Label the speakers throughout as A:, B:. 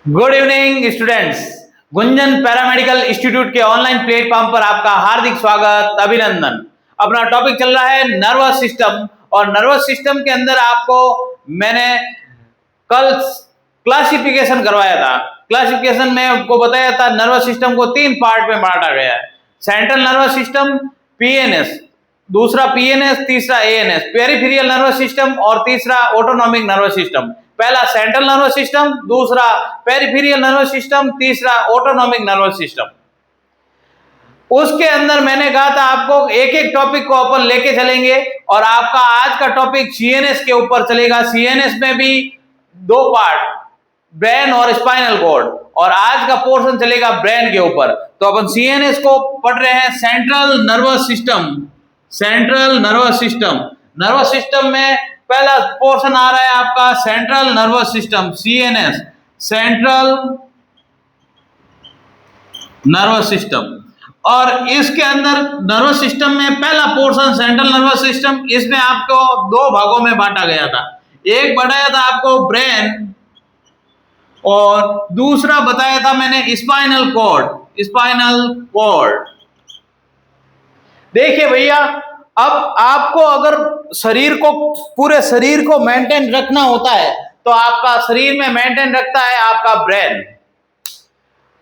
A: Good evening students. Gunjan paramedical institute के online platform पर आपका हार्दिक स्वागत, अभिनंदन। अपना टॉपिक चल रहा है नर्वस सिस्टम, और नर्वस सिस्टम के अंदर आपको मैंने कल क्लासिफिकेशन करवाया था। क्लासिफिकेशन में आपको बताया था नर्वस सिस्टम को तीन पार्ट में बांटा गया है। सेंट्रल नर्वस सिस्टम, पीएनएस, दूसरा पीएनएस, तीसरा एएनएस, पेरिफेरियल नर्वस सिस्टम, और तीसरा ऑटोनॉमिक नर्वस सिस्टम। पहला सेंट्रल नर्वस सिस्टम, दूसरा पेरिफेरियल नर्वस सिस्टम, तीसरा ऑटोनॉमिक नर्वस सिस्टम। उसके अंदर मैंने कहा था आपको एक एक टॉपिक को अपन लेके चलेंगे, और आपका आज का टॉपिक सीएनएस के ऊपर चलेगा। सीएनएस में भी दो पार्ट, ब्रेन और स्पाइनल कॉर्ड, और आज का पोर्शन चलेगा ब्रेन के ऊपर। तो अपन सीएनएस को पढ़ रहे हैं, central nervous system. Central nervous system, nervous system में पहला पोर्शन आ रहा है आपका central nervous system, CNS, central nervous system. और इसके अंदर नर्वस सिस्टम में पहला पोर्शन सेंट्रल नर्वस सिस्टम, इसमें आपको दो भागों में बांटा गया था। एक बताया था आपको ब्रेन, और दूसरा बताया था मैंने स्पाइनल कॉर्ड। स्पाइनल कॉर्ड, देखिए भैया, अब आपको अगर शरीर को, पूरे शरीर को मेंटेन रखना होता है, तो आपका शरीर में मेंटेन रखता है आपका ब्रेन।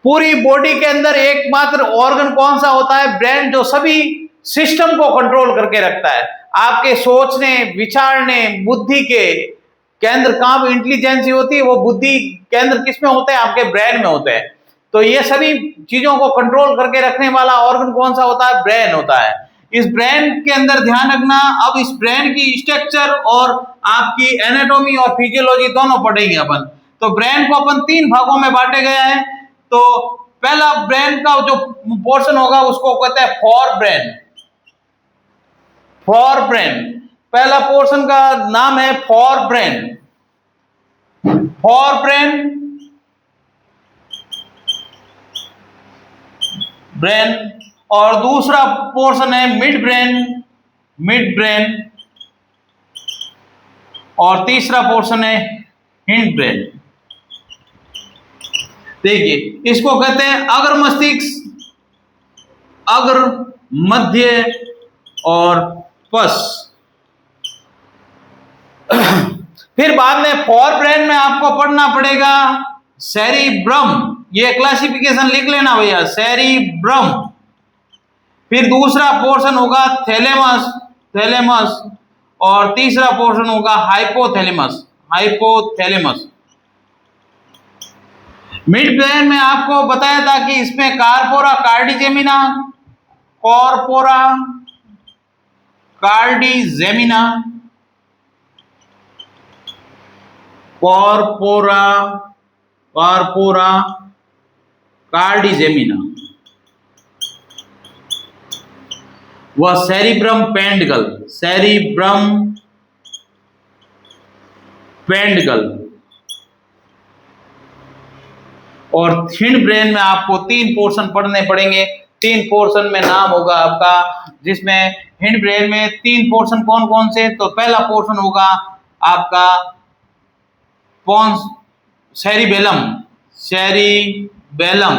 A: पूरी बॉडी के अंदर एकमात्र ऑर्गन कौन सा होता है? ब्रेन, जो सभी सिस्टम को कंट्रोल करके रखता है। आपके सोचने, विचारने, बुद्धि के केंद्र, कहां इंटेलिजेंसी होती है, वो बुद्धि केंद्र किस में होते हैं? आपके ब्रेन में होते हैं। तो ये सभी चीजों को कंट्रोल करके रखने वाला ऑर्गन कौन सा होता है? ब्रेन होता है। इस ब्रेन के अंदर ध्यान रखना। अब इस ब्रेन की स्ट्रक्चर और आपकी एनाटॉमी और फिजियोलॉजी दोनों पढ़ेंगे अपन। तो ब्रेन को अपन तीन भागों में बांटे गया है। तो पहला ब्रेन का जो पोर्शन होगा उसको कहते हैं फोर ब्रेन। फोर ब्रेन, पहला पोर्शन का नाम है fore brain. Fore brain, brain, और दूसरा पोर्शन है मिड ब्रेन, मिड ब्रेन, और तीसरा पोर्शन है हिंड ब्रेन। देखिए, इसको कहते हैं अग्र मस्तिष्क, अग्र, मध्य और पश। फिर बाद में फोर ब्रेन में आपको पढ़ना पड़ेगा सेरिब्रम। ये क्लासिफिकेशन लिख लेना भैया, सेरिब्रम। फिर दूसरा पोर्शन होगा थैलेमस, थैलेमस, और तीसरा पोर्शन होगा हाइपोथैलेमस, हाइपोथैलेमस। मिड ब्रेन में आपको बताया था कि इसमें कार्पोरा कार्डिजेमिना, कॉर्पोरा कार्डिजेमिना, कॉर्पोरा, कॉर्पोरा कार्डिजेमिना, वह सेरिब्रम पेंडगल, सेरिब्रम पेंडगल। और हिंड ब्रेन में आपको तीन पोर्शन पढ़ने पड़ेंगे। तीन पोर्शन में नाम होगा आपका, जिसमें हिंड ब्रेन में तीन पोर्शन कौन कौन से? तो पहला पोर्शन होगा आपका पोन्स, सेरिबेलम, सेरिबेलम,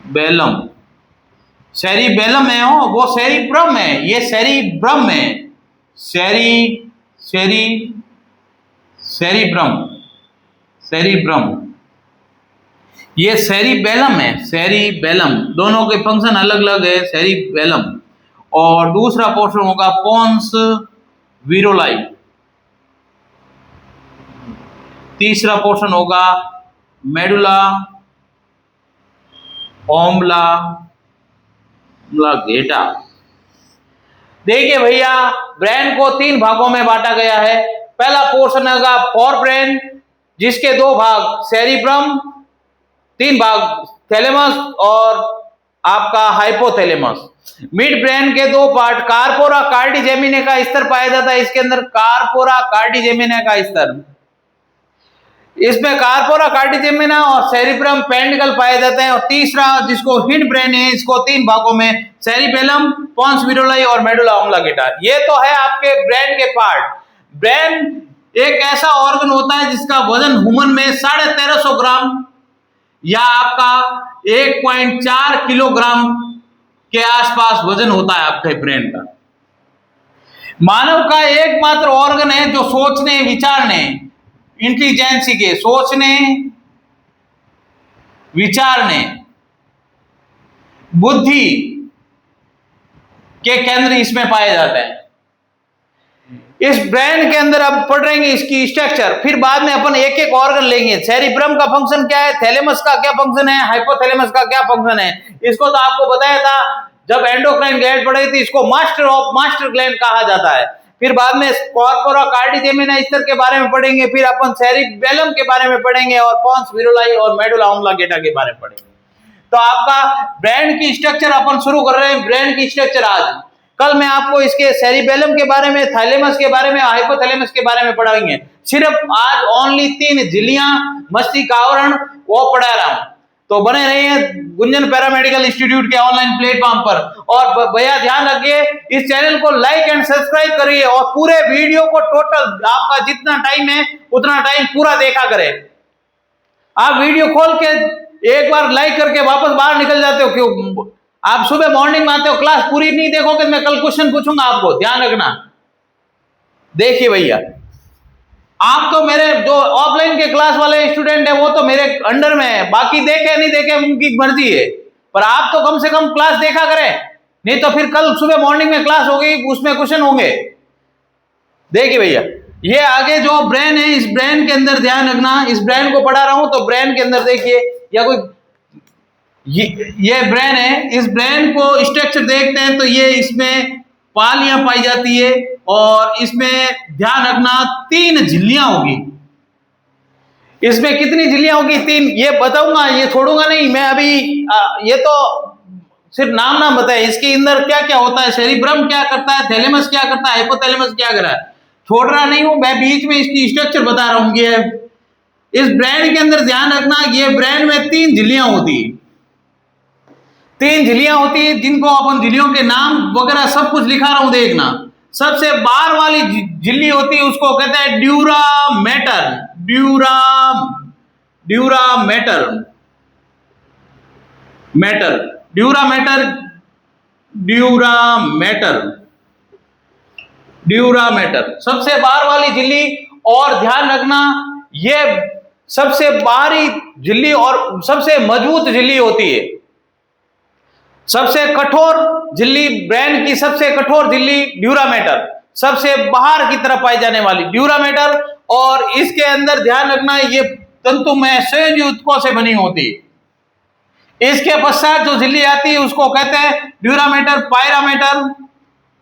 A: बेलम, सेरिबेलम है वो सेरिब्रम है, ये सेरिब्रम है, सेरिब्रम, सेरिब्रम, ये सेरिबेलम है, सेरिबेलम। दोनों के फंक्शन अलग अलग है, सेरिबेलम। और दूसरा पोर्शन होगा पोन्स विरोलाई, तीसरा पोर्शन होगा मेडुला ऑब्लांगेटा। देखिए भैया, ब्रेन को तीन भागों में बांटा गया है। पहला पोर्शन होगा फोर ब्रेन, जिसके दो भाग सेरिब्रम, तीन भाग थैलेमस और आपका हाइपोथैलेमस। मिड ब्रेन के दो पार्ट, कार्पोरा कार्डिजेमिना का स्तर पाया जाता है इसके अंदर, कार्पोरा कार्डिजेमिना का स्तर। इसमें कार्पोरा कार्डिजेमिना और सेरिब्रम पेंडगल पाए जाते हैं। और तीसरा, जिसको हिंड ब्रेन है, इसको तीन भागों में सेरिबेलम, पोन्स विरोलाई और मेडुला ऑब्लांगेटा। ये तो है आपके ब्रेन के पार्ट। ब्रेन एक ऐसा ऑर्गन होता है जिसका वजन ह्यूमन में 1350 ग्राम या आपका 1.4 किलोग्राम के आसपास वजन होता है आपके ब्रेन का। मानव का एकमात्र ऑर्गन है जो सोचने, विचारने, इंटेलिजेंसी के सोचने, विचारने, बुद्धि के केंद्र इसमें पाए जाते हैं। इस ब्रेन के अंदर अब पढ़ रहे हैं इसकी स्ट्रक्चर, फिर बाद में अपन एक एक ऑर्गन लेंगे। सेरिब्रम का फंक्शन क्या है, थैलेमस का क्या फंक्शन है, हाइपोथैलेमस का क्या फंक्शन है। इसको तो आपको बताया था जब एंडोक्राइन ग्लैंड पढ़ी थी, इसको मास्टर ग्लैंड कहा जाता है। फिर बाद में कॉर्पोरा कार्डियम इस्तर के बारे में पढ़ेंगे, फिर अपन सेरिबेलम के बारे में पढ़ेंगे और पॉन्स विरुलाई और मेडुला ऑब्लांगेटा के बारे में पढ़ेंगे। तो आपका ब्रेन की स्ट्रक्चर अपन शुरू कर रहे हैं। ब्रेन की स्ट्रक्चर आज, कल मैं आपको इसके सेरिबेलम के बारे में, थाइलेमस के बारे में, हाइपोथैलेमस के बारे में पढ़ाएंगे। सिर्फ आज ओनली 3 झिल्लियां, मस्तिष्क आवरण वो पढ़ा रहा हूं। तो बने रहिए गुंजन पैरामेडिकल इंस्टीट्यूट के ऑनलाइन प्लेटफॉर्म पर। और भैया ध्यान रखिए, इस चैनल को लाइक एंड सब्सक्राइब करिए और पूरे वीडियो को टोटल आपका जितना टाइम है उतना टाइम पूरा देखा करें। आप वीडियो खोल के एक बार लाइक करके वापस बाहर निकल जाते हो क्यों? आप सुबह मॉर्निंग में आते हो, क्लास पूरी नहीं देखोगे, मैं कल क्वेश्चन पूछूंगा आपको, ध्यान रखना। देखिए भैया, आप तो मेरे जो ऑफलाइन के क्लास वाले स्टूडेंट है वो तो मेरे अंडर में है, बाकी देखे नहीं देखे उनकी मर्जी है, पर आप तो कम से कम क्लास देखा करें, नहीं तो फिर कल सुबह मॉर्निंग में क्लास होगी, उसमें क्वेश्चन होंगे। देखिए भैया, ये आगे जो ब्रेन है, इस ब्रेन के अंदर ध्यान रखना, इस ब्रेन को पढ़ा रहा हूं तो ब्रेन के अंदर देखिए, या कोई ये ब्रेन है, इस ब्रेन को स्ट्रक्चर देखते हैं तो ये इसमें पालियां पाई जाती है और इसमें ध्यान रखना 3 झिल्लियां होगी। इसमें कितनी झिल्लियां होगी? 3। ये बताऊंगा, ये छोड़ूंगा नहीं मैं अभी। ये तो सिर्फ नाम बताए, इसके अंदर क्या क्या होता है, सेरिब्रम क्या करता है, थैलेमस क्या करता है, हाइपोथैलेमस क्या कर रहा है, छोड़ रहा नहीं हूं मैं, बीच में इसकी स्ट्रक्चर बता रहा हूं। ये इस ब्रेन के अंदर ध्यान रखना, ये ब्रेन में 3 झिल्लियां होती है। 3 झिल्लियां होती है जिनको अपन झिल्लियों के नाम वगैरह सब कुछ लिखा रहा हूं, देखना। सबसे बाहर वाली झिल्ली होती है उसको कहते हैं ड्यूरामेटर। ड्यूरामेटर सबसे बाहर वाली झिल्ली। और ध्यान रखना, ये सबसे बाहरी झिल्ली और सबसे मजबूत झिल्ली होती है। सबसे कठोर झिल्ली, ब्रेन की सबसे कठोर झिल्ली ड्यूरामेटर, सबसे बाहर की तरफ पाई जाने वाली ड्यूरामेटर। और इसके अंदर ध्यान रखना, ये तंतुमय संयोजी ऊतकों से बनी होती है। इसके पश्चात जो झिल्ली आती है उसको कहते हैं ड्यूरामेटर,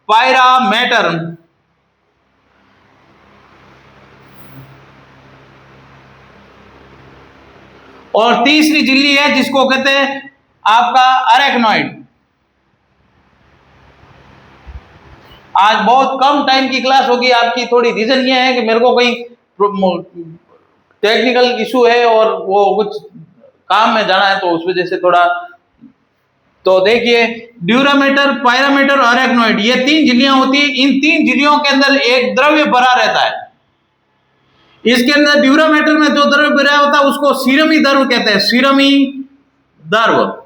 A: पायरामेटर। और तीसरी झिल्ली है जिसको कहते हैं आपका अरेक्नॉइड। आज बहुत कम टाइम की क्लास होगी आपकी, थोड़ी रीजन ये है कि मेरे को कहीं टेक्निकल इशू है और वो कुछ काम में जाना है, तो उस वजह से थोड़ा। तो देखिए, ड्यूरामेटर, पायरामेटर और अरेक्नॉइड, ये 3 झिल्लियां होती है। इन 3 झिल्लियों के अंदर एक द्रव्य भरा रहता है। इसके अंदर ड्यूरामेटर में जो द्रव्य भरा होता है उसको सीरमी द्रव्य कहते हैं, सीरमी द्रव्य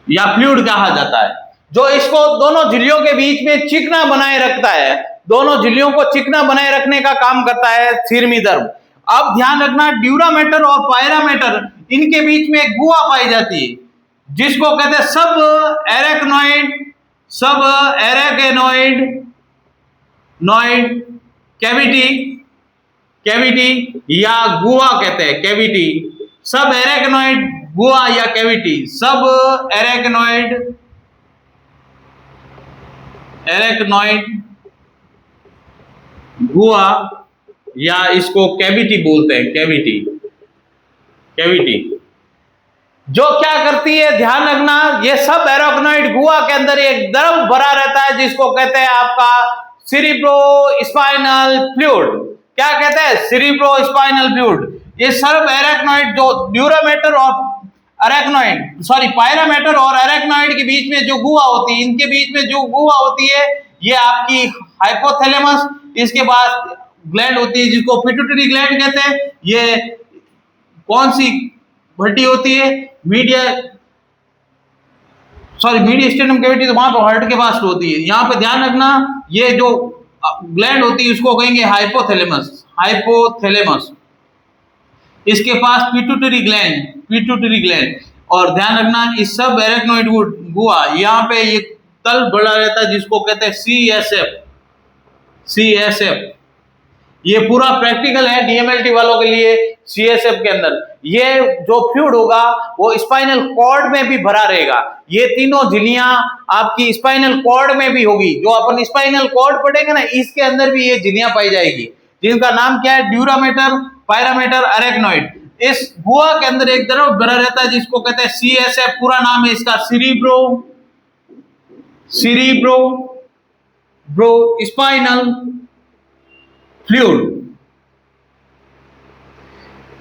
A: या फ्लूइड कहा जाता है, जो इसको दोनों झिल्लियों के बीच में चिकना बनाए रखता है। दोनों झिल्लियों को चिकना बनाए रखने का काम करता है सीरमी द्रव्य। अब ध्यान रखना, ड्यूरामेटर और पायरामेटर, इनके बीच में एक गुहा पाई जाती है जिसको कहते हैं सब एरेक्नोइड कैविटी या गुहा कहते हैं, कैविटी, सब एरेक्नोइड गुहा या कैविटी, सब एरेक्नोइड गुहा या इसको कैविटी बोलते हैं, कैविटी जो क्या करती है, ध्यान रखना, ये सब एरेक्नोइड गुहा के अंदर एक द्रव भरा रहता है जिसको कहते हैं आपका सेरिब्रोस्पाइनल फ्लूइड। क्या कहते हैं? Cerebrospinal fluid. ये सब एरेक्नोइड, जो ड्यूरामेटर और पायरामेटर और एरेक्नोइड के बीच में जो गुहा होती है, इनके बीच में जो गुहा होती है ये आपकी हाइपोथैलेमस, इसके बाद ग्लैंड होती है जिसको पिट्यूटरी ग्लैंड कहते हैं। ये कौन सी हड्डी होती है? मीडियस्टेनम कैविटी, तो वहां पर हार्ट के पास होती है। यहाँ पे ध्यान रखना, ये जो ग्लैंड होती है उसको कहेंगे हाइपोथैलेमस। हाइपोथैलेमस, इसके पास पिट्यूटरी ग्लैंड। और ध्यान रखना, इस सब एरेक्नोइड गुहा यहाँ पे ये तल बड़ा रहता है जिसको कहते हैं CSF। ये पूरा प्रैक्टिकल है डीएमएलटी वालों के लिए। CSF के अंदर ये जो फ्लूइड होगा वो स्पाइनल कॉर्ड में भी भरा रहेगा। ये तीनों झिल्लियां आपकी स्पाइनल कॉर्ड में भी होगी। जो अपन स्पाइनल कॉर्ड पढ़ेंगे ना, इसके अंदर भी ये झिल्लियां पाई जाएगी, जिनका नाम क्या है? Dura mater, पायरामेटर, arachnoid. इस गुहा के अंदर एक तरफ भरा रहता है जिसको कहते हैं CSF। पूरा नाम है इसका सीरिब्रो स्पाइनल फ्लूइड।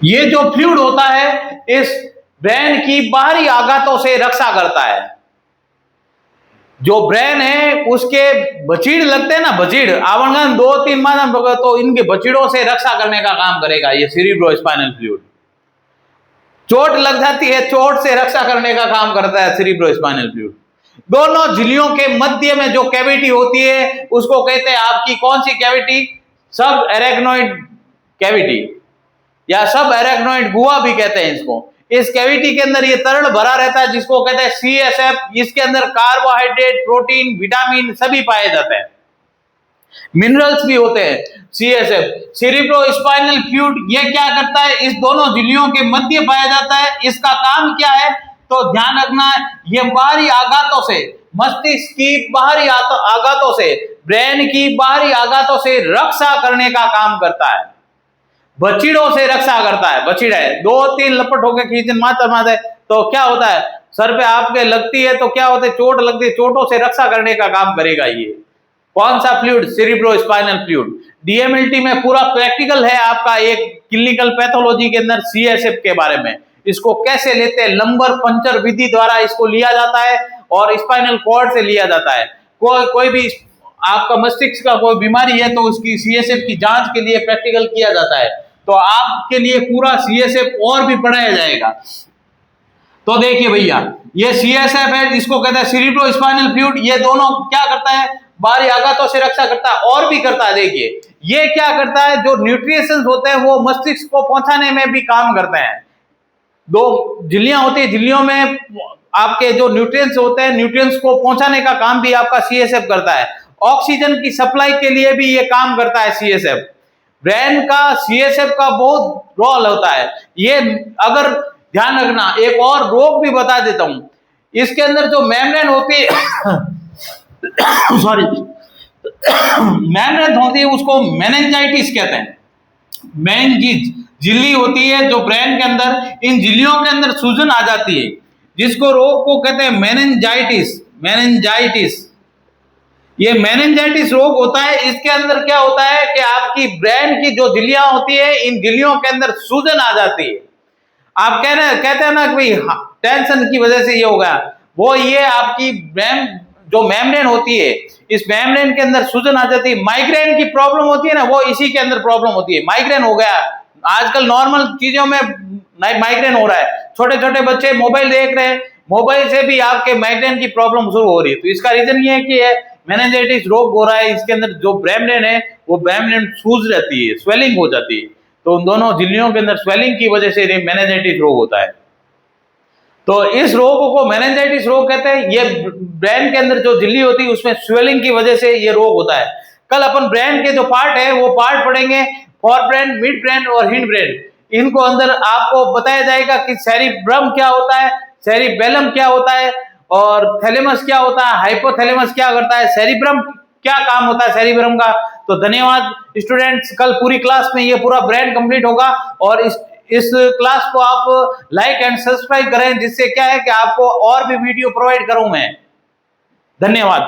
A: ये जो फ्लूइड होता है इस ब्रेन की बाहरी आघातों से रक्षा करता है। जो ब्रेन है उसके बचीड़ लगते हैं ना, बचीड़ आवरण 2-3 माध्यम, तो इनके बचीड़ों से रक्षा करने का काम करेगा ये सेरिब्रो स्पाइनल फ्लूइड। चोट लग जाती है, चोट से रक्षा करने का काम करता है सेरिब्रो स्पाइनल फ्लूइड। दोनों झिल्लियों के मध्य में जो कैविटी होती है उसको कहते हैं आपकी कौन सी कैविटी? सब एरेक्नोइड कैविटी या सब एरेक्नोइड गुहा भी कहते हैं इसको। इस कैविटी के अंदर ये तरल भरा रहता है जिसको कहते हैं CSF। इसके अंदर कार्बोहाइड्रेट, प्रोटीन, विटामिन सभी पाए जाते हैं, मिनरल्स भी होते हैं। CSF सेरिब्रो स्पाइनल फ्लूइड ये क्या करता है? इस दोनों झिल्लियों के मध्य पाया जाता है। इसका काम क्या है? तो ध्यान रखना, ये बाहरी आघातों से, मस्तिष्क की बाहरी आघातों से, ब्रेन की बाहरी आघातों से रक्षा करने का काम करता है। बचीड़ों से रक्षा करता है। बचीड़ा है 2-3 लपट होकर खींचन माते तो क्या होता है? सर पे आपके लगती है तो क्या होता है? चोट लगती है, चोटों से रक्षा करने का काम करेगा ये। कौन सा fluid? Cerebro spinal fluid. DMLT में पूरा प्रैक्टिकल है आपका एक क्लिनिकल पैथोलॉजी के अंदर CSF के बारे में। इसको कैसे लेते हैं? लंबर पंचर विधि द्वारा इसको लिया जाता है और स्पाइनल कॉर्ड से लिया जाता है। कोई भी आपका मस्तिष्क का कोई बीमारी है तो उसकी CSF की जांच के लिए प्रैक्टिकल किया जाता है। तो आपके लिए पूरा CSF और भी पढ़ाया जाएगा। तो देखिए भैया, ये CSF है, इसको कहते हैं सेरिब्रो स्पाइनल फ्लूइड। ये दोनों क्या करता है? बाहरी आघातों से रक्षा करता है और भी करता है। देखिए ये क्या करता है? जो न्यूट्रिशंस होते हैं वो मस्तिष्क को पहुंचाने में भी काम करते हैं। 2 झिल्लियां होती है, झिल्लियों में आपके जो न्यूट्रिएंट्स होते हैं, न्यूट्रिएंट्स को पहुंचाने का काम भी आपका CSF करता है। ऑक्सीजन की सप्लाई के लिए भी ये काम करता है CSF। ब्रेन का CSF का बहुत रोल होता है। ये अगर ध्यान रखना, एक और रोग भी बता देता हूं। इसके अंदर जो मेम्ब्रेन होती है मेम्ब्रेन होती है उसको मेनिंजाइटिस कहते हैं। मेनिंजिस झिल्ली होती है जो ब्रेन के अंदर, इन झिल्लियों के अंदर सूजन आ जाती है जिसको रोग को कहते हैं मेनिंजाइटिस। ये मेनिंजाइटिस रोग होता है। इसके अंदर क्या होता है कि आपकी ब्रेन की जो झिल्लियां होती है, इन झिल्लियों के अंदर सूजन आ जाती है। आप कहते हैं ना कि भाई टेंशन की वजह से ये हो गया, वो ये आपकी ब्रेन जो मेम्ब्रेन होती है, इस मेम्ब्रेन के अंदर सूजन आ जाती है। माइग्रेन की प्रॉब्लम होती है ना, वो इसी के अंदर प्रॉब्लम होती है। माइग्रेन हो गया, आजकल नॉर्मल चीजों में माइग्रेन हो रहा है। छोटे छोटे बच्चे मोबाइल देख रहे हैं, मोबाइल से भी आपके माइग्रेन की प्रॉब्लम शुरू हो रही है। तो इसका रीजन ये है कि मेनिंजाइटिस रोग हो रहा है। इसके अंदर जो मेम्ब्रेन है वो मेम्ब्रेन सूज रहती है, स्वेलिंग हो जाती है। तो उन दोनों झिल्लियों के अंदर स्वेलिंग की वजह से मेनिंजाइटिस रोग होता है। तो इस रोग को मेनिंजाइटिस रोग कहते हैं। ये ब्रेन के अंदर जो झिल्ली होती है उसमें स्वेलिंग की वजह से ये रोग होता है। कल अपन ब्रेन के जो पार्ट है वो पार्ट पढ़ेंगे, फोर ब्रेन, मिड ब्रेन और हिंड ब्रेन। इनको अंदर आपको बताया जाएगा कि सेरिब्रम क्या होता है, सेरिबेलम क्या होता है और थैलेमस क्या होता है, हाइपोथैलेमस क्या करता है, सेरिब्रम क्या काम होता है सेरिब्रम का। तो धन्यवाद स्टूडेंट्स, कल पूरी क्लास में ये पूरा ब्रेन कंप्लीट होगा। और इस क्लास को आप लाइक एंड सब्सक्राइब करें, जिससे क्या है कि आपको और भी वीडियो प्रोवाइड करूं मैं। धन्यवाद।